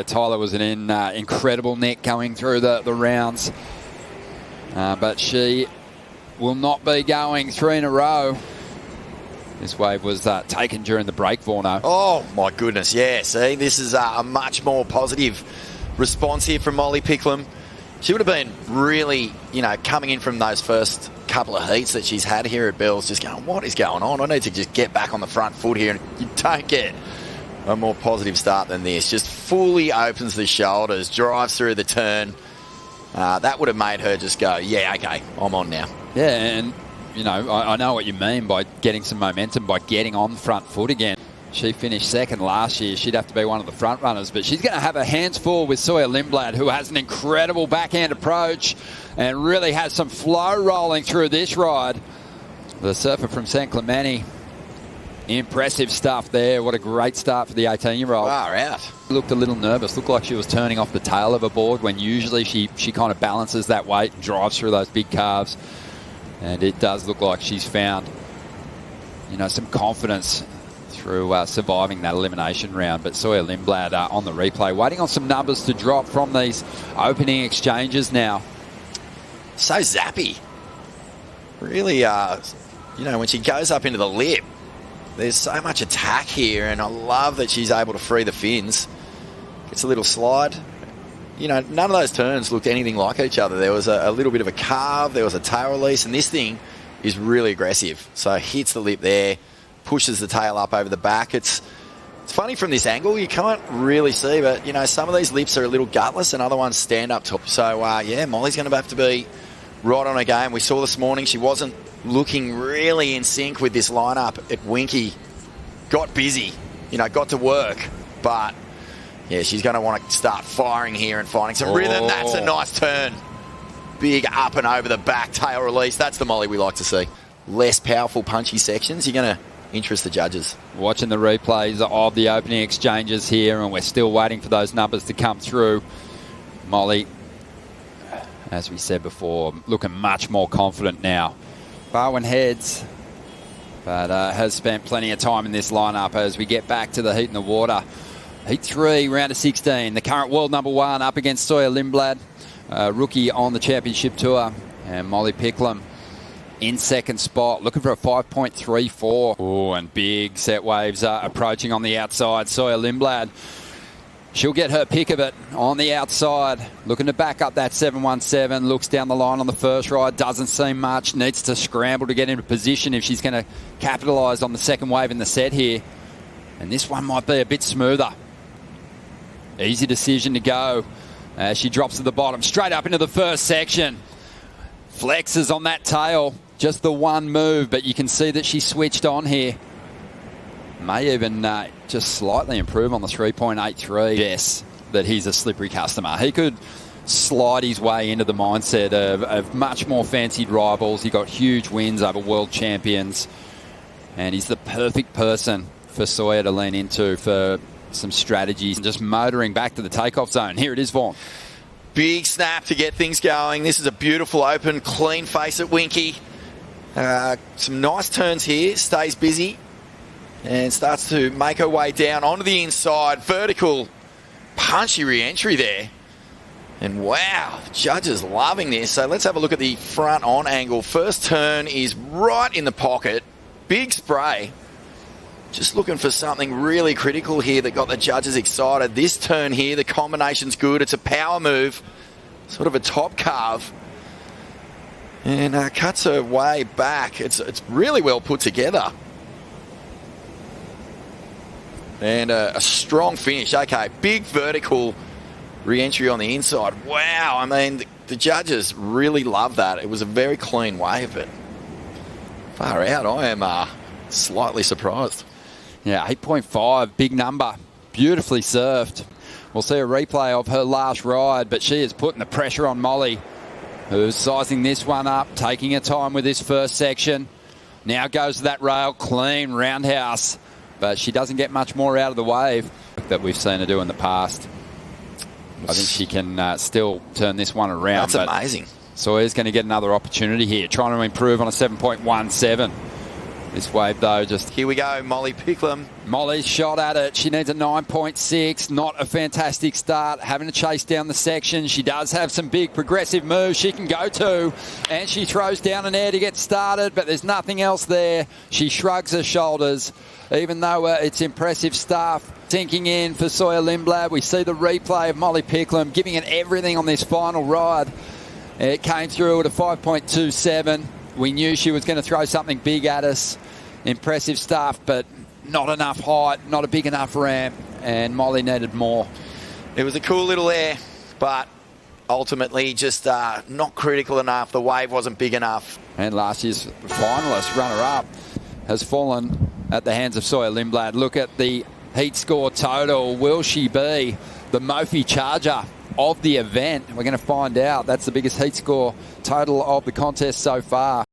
Tyler was in incredible nick going through the rounds. But she will not be going 3 in a row. This wave was taken during the break, Vorno. Oh, my goodness, yeah. See, this is a much more positive response here from Molly Picklum. She would have been really, coming in from those first couple of heats that she's had here at Bells, just going, what is going on? I need to just get back on the front foot here. And you don't get a more positive start than this. Just fully opens the shoulders, drives through the turn. That would have made her just go, yeah, okay, I'm on now. Yeah, and, I know what you mean by getting some momentum, by getting on the front foot again. She finished second last year. She'd have to be one of the front runners, but she's going to have her hands full with Sawyer Lindblad, who has an incredible backhand approach and really has some flow rolling through this ride. The surfer from San Clemente. Impressive stuff there. What a great start for the 18-year-old. Far out. Looked a little nervous. Looked like she was turning off the tail of a board when usually she kind of balances that weight and drives through those big calves. And it does look like she's found, some confidence through surviving that elimination round. But Sawyer Lindblad on the replay, waiting on some numbers to drop from these opening exchanges now. So zappy. Really, when she goes up into the lip, there's so much attack here, and I love that she's able to free the fins. Gets a little slide. None of those turns looked anything like each other. There was a little bit of a carve, there was a tail release, and this thing is really aggressive. So hits the lip there, pushes the tail up over the back. It's funny from this angle, you can't really see, but, some of these lips are a little gutless and other ones stand up top. So, Molly's going to have to be right on her game. We saw this morning she wasn't looking really in sync with this lineup at Winky. Got busy, got to work, but yeah, she's going to want to start firing here and finding some rhythm. That's a nice turn. Big up and over the back tail release. That's the Molly we like to see. Less powerful punchy sections. You're going to interest the judges. Watching the replays of the opening exchanges here, and we're still waiting for those numbers to come through. Molly, as we said before, looking much more confident now. Barwin heads, but has spent plenty of time in this lineup as we get back to the heat in the water. Heat 3, round of 16. The current world number 1 up against Sawyer Lindblad, rookie on the championship tour. And Molly Picklum in second spot, looking for a 5.34. Oh, and big set waves approaching on the outside. Sawyer Lindblad, she'll get her pick of it on the outside. Looking to back up that 717. Looks down the line on the first ride. Doesn't seem much. Needs to scramble to get into position if she's going to capitalise on the second wave in the set here. And this one might be a bit smoother. Easy decision to go as she drops to the bottom. Straight up into the first section. Flexes on that tail. Just the one move, but you can see that she switched on here. May even just slightly improve on the 3.83. Yes, that he's a slippery customer. He could slide his way into the mindset of much more fancied rivals. He got huge wins over world champions. And he's the perfect person for Sawyer to lean into for some strategies. Just motoring back to the takeoff zone. Here it is, Vaughn. Big snap to get things going. This is a beautiful open, clean face at Winky. Some nice turns here. Stays busy and starts to make her way down onto the inside. Vertical, punchy re-entry there. And wow, judges loving this. So let's have a look at the front on angle. First turn is right in the pocket. Big spray. Just looking for something really critical here that got the judges excited. This turn here, the combination's good. It's a power move, sort of a top carve. And cuts her way back. It's really well put together. And a strong finish. Okay, big vertical re-entry on the inside. Wow, I mean, the judges really love that. It was a very clean wave, but far out. I am slightly surprised. Yeah, 8.5, big number. Beautifully surfed. We'll see a replay of her last ride, but she is putting the pressure on Molly, who's sizing this one up, taking her time with this first section. Now goes to that rail, clean roundhouse, but she doesn't get much more out of the wave that we've seen her do in the past. I think she can still turn this one around. That's amazing. Sawyer's going to get another opportunity here, trying to improve on a 7.17. This wave, though, just... Here we go, Molly Picklum. Molly's shot at it. She needs a 9.6. Not a fantastic start. Having to chase down the section. She does have some big progressive moves she can go to. And she throws down an air to get started, but there's nothing else there. She shrugs her shoulders, even though it's impressive stuff. Sinking in for Sawyer Lindblad. We see the replay of Molly Picklum giving it everything on this final ride. It came through at a 5.27. We knew she was going to throw something big at us. Impressive stuff, but not enough height, not a big enough ramp, and Molly needed more. It was a cool little air, but ultimately just not critical enough. The wave wasn't big enough. And last year's finalist, runner-up, has fallen at the hands of Sawyer Lindblad. Look at the heat score total. Will she be the Mophie Charger of the event? We're going to find out. That's the biggest heat score total of the contest so far.